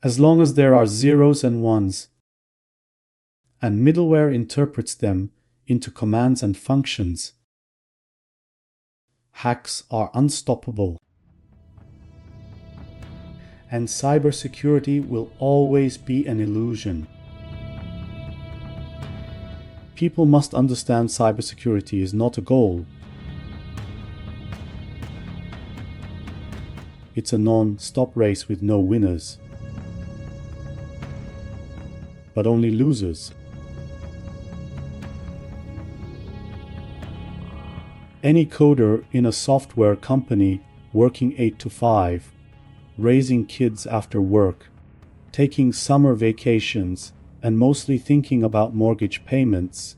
as long as there are zeros and ones, and middleware interprets them into commands and functions, hacks are unstoppable. And cybersecurity will always be an illusion. People must understand cybersecurity is not a goal. It's a non-stop race with no winners, but only losers. Any coder in a software company working 8 to 5, raising kids after work, taking summer vacations, and mostly thinking about mortgage payments,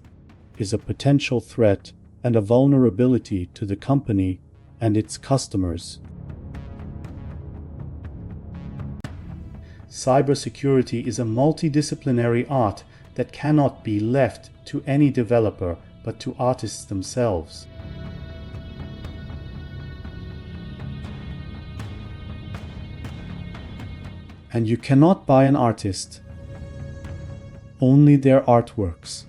is a potential threat and a vulnerability to the company and its customers. Cybersecurity is a multidisciplinary art that cannot be left to any developer but to artists themselves. And you cannot buy an artist, only their artworks.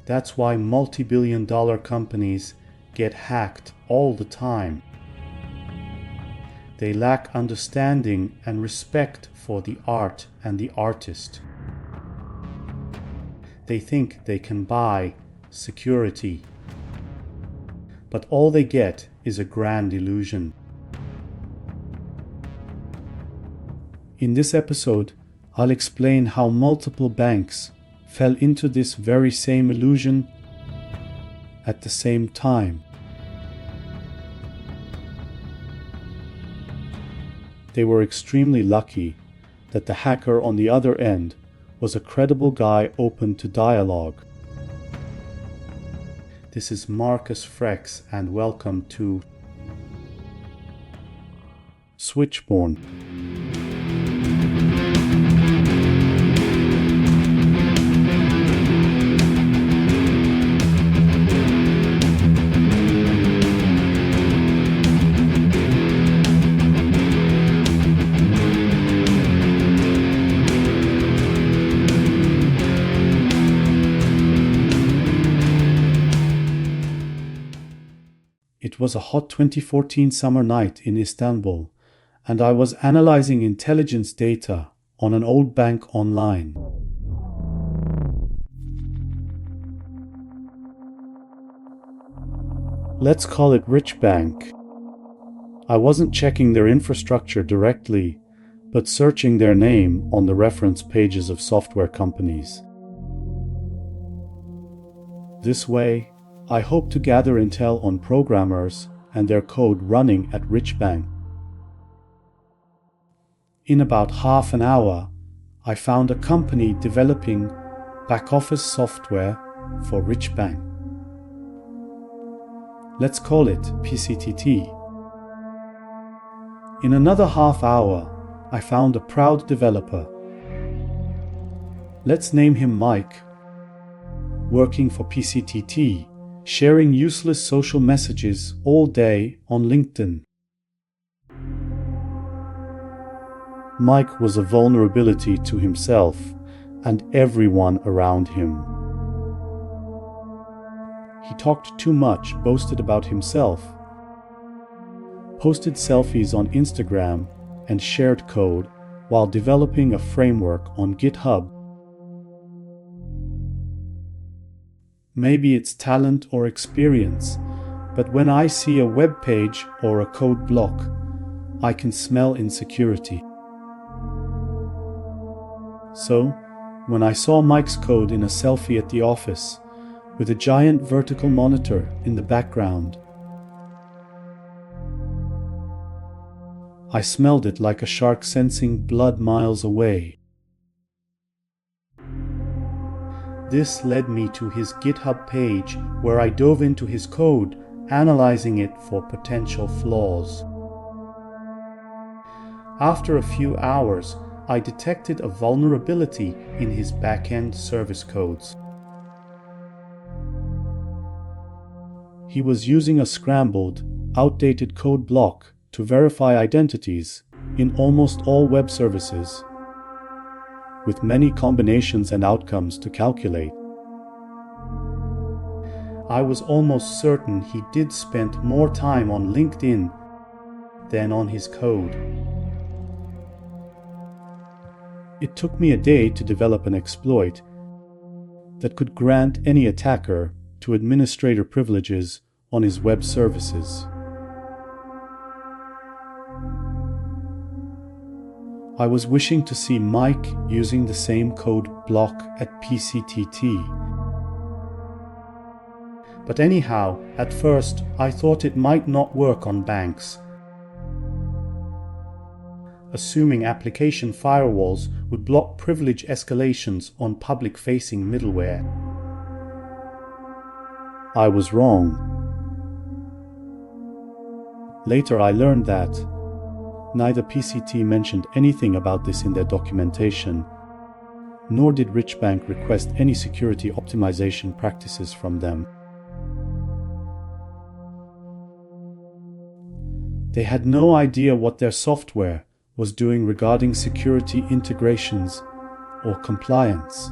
That's why multi-billion-dollar companies get hacked all the time. They lack understanding and respect for the art and the artist. They think they can buy security, but all they get is a grand illusion. In this episode, I'll explain how multiple banks fell into this very same illusion at the same time. They were extremely lucky that the hacker on the other end was a credible guy open to dialogue. This is Marcus Frex, and welcome to Switchborn. It was a hot 2014 summer night in Istanbul, and I was analyzing intelligence data on an old bank online. Let's call it Rich Bank. I wasn't checking their infrastructure directly, but searching their name on the reference pages of software companies. This way, I hope to gather intel on programmers and their code running at Rich Bank. In about half an hour, I found a company developing back-office software for Rich Bank. Let's call it PCTT. In another half hour, I found a proud developer. Let's name him Mike, working for PCTT, sharing useless social messages all day on LinkedIn. Mike was a vulnerability to himself and everyone around him. He talked too much, boasted about himself, posted selfies on Instagram, and shared code while developing a framework on GitHub. Maybe it's talent or experience, but when I see a web page or a code block, I can smell insecurity. So, when I saw Mike's code in a selfie at the office, with a giant vertical monitor in the background, I smelled it like a shark sensing blood miles away. This led me to his GitHub page, where I dove into his code, analyzing it for potential flaws. After a few hours, I detected a vulnerability in his back-end service codes. He was using a scrambled, outdated code block to verify identities in almost all web services, with many combinations and outcomes to calculate. I was almost certain he did spend more time on LinkedIn than on his code. It took me a day to develop an exploit that could grant any attacker to administrator privileges on his web services. I was wishing to see Mike using the same code block at PCTT. But anyhow, at first, I thought it might not work on banks, assuming application firewalls would block privilege escalations on public-facing middleware. I was wrong. Later I learned that neither PCT mentioned anything about this in their documentation, nor did Richbank request any security optimization practices from them. They had no idea what their software was doing regarding security integrations or compliance.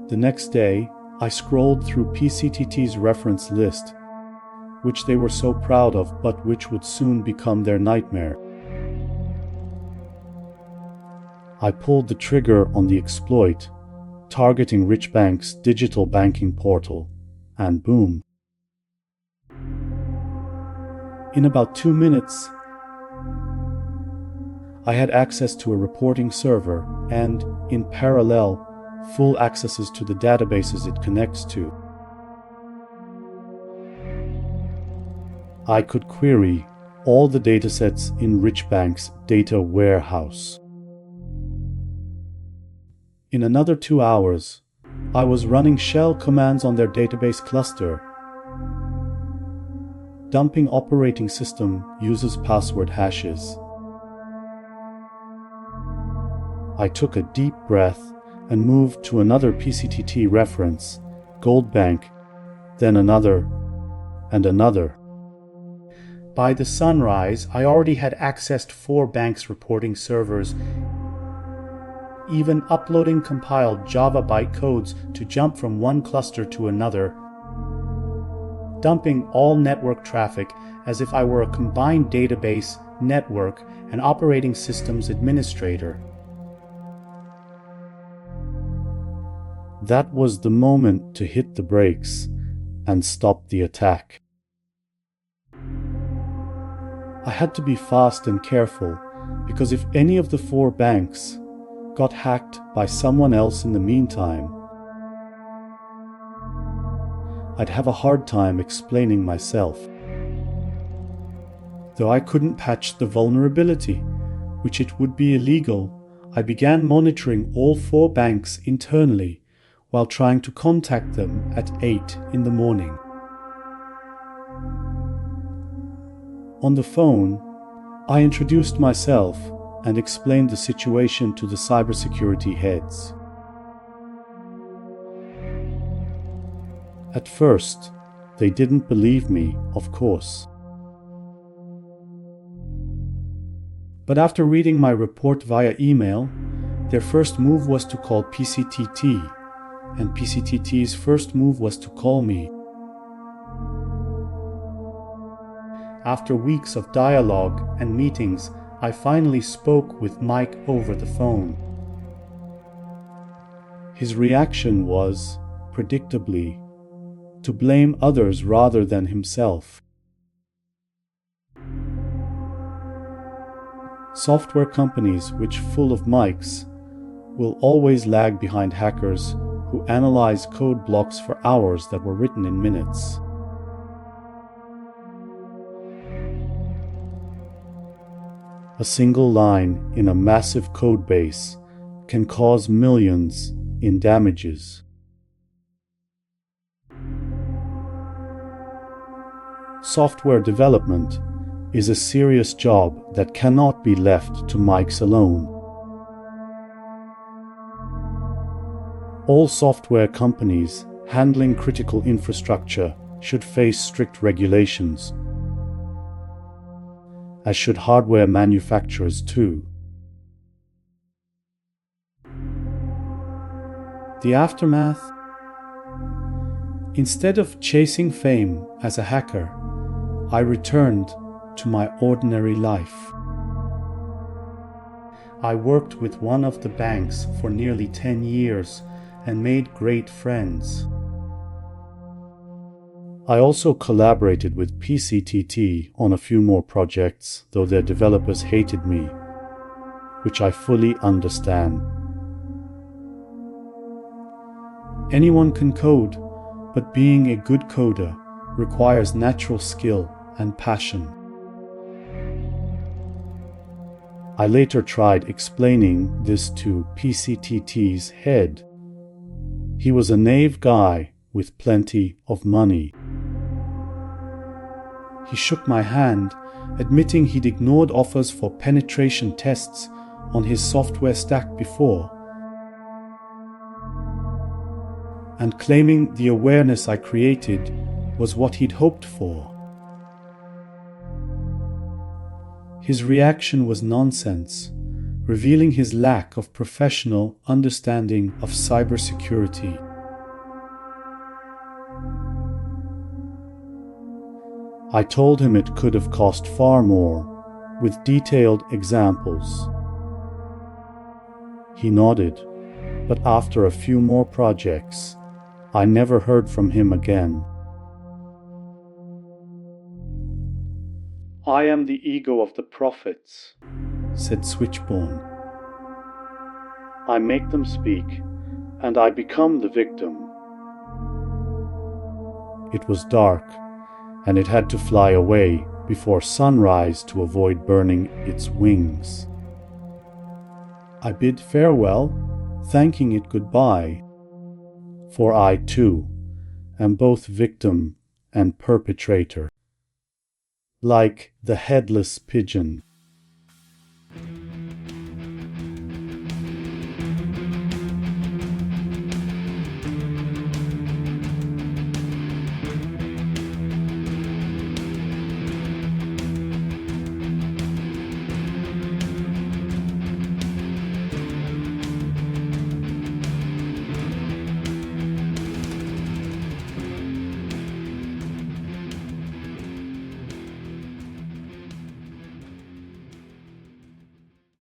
The next day, I scrolled through PCTT's reference list, which they were so proud of but which would soon become their nightmare. I pulled the trigger on the exploit, targeting Richbank's digital banking portal, and boom. In about 2 minutes, I had access to a reporting server and, in parallel, full accesses to the databases it connects to. I could query all the datasets in Richbank's data warehouse. In another 2 hours, I was running shell commands on their database cluster. Dumping operating system uses password hashes. I took a deep breath and moved to another PCTT reference, Goldbank, then another, and another. By the sunrise, I already had accessed 4 banks' reporting servers, even uploading compiled Java bytecodes to jump from one cluster to another, dumping all network traffic as if I were a combined database, network, and operating systems administrator. That was the moment to hit the brakes and stop the attack. I had to be fast and careful, because if any of the 4 banks got hacked by someone else in the meantime, I'd have a hard time explaining myself. Though I couldn't patch the vulnerability, which it would be illegal, I began monitoring all 4 banks internally while trying to contact them at 8 in the morning. On the phone, I introduced myself and explained the situation to the cybersecurity heads. At first, they didn't believe me, of course. But after reading my report via email, their first move was to call PCTT, and PCTT's first move was to call me. After weeks of dialogue and meetings, I finally spoke with Mike over the phone. His reaction was, predictably, to blame others rather than himself. Software companies which full of Mikes will always lag behind hackers who analyze code blocks for hours that were written in minutes. A single line in a massive code base can cause millions in damages. Software development is a serious job that cannot be left to Mikes alone. All software companies handling critical infrastructure should face strict regulations. as should hardware manufacturers too. The aftermath? Instead of chasing fame as a hacker, I returned to my ordinary life. I worked with one of the banks for nearly 10 years and made great friends. I also collaborated with PCTT on a few more projects, though their developers hated me, which I fully understand. Anyone can code, but being a good coder requires natural skill and passion. I later tried explaining this to PCTT's head. He was a naive guy with plenty of money. He shook my hand, admitting he'd ignored offers for penetration tests on his software stack before, and claiming the awareness I created was what he'd hoped for. His reaction was nonsense, revealing his lack of professional understanding of cybersecurity. I told him it could have cost far more, with detailed examples. He nodded, but after a few more projects, I never heard from him again. I am the ego of the prophets, said Switchborn. I make them speak, and I become the victim. It was dark, and it had to fly away before sunrise to avoid burning its wings. I bid farewell, thanking it goodbye, for I, too, am both victim and perpetrator. Like the headless pigeon.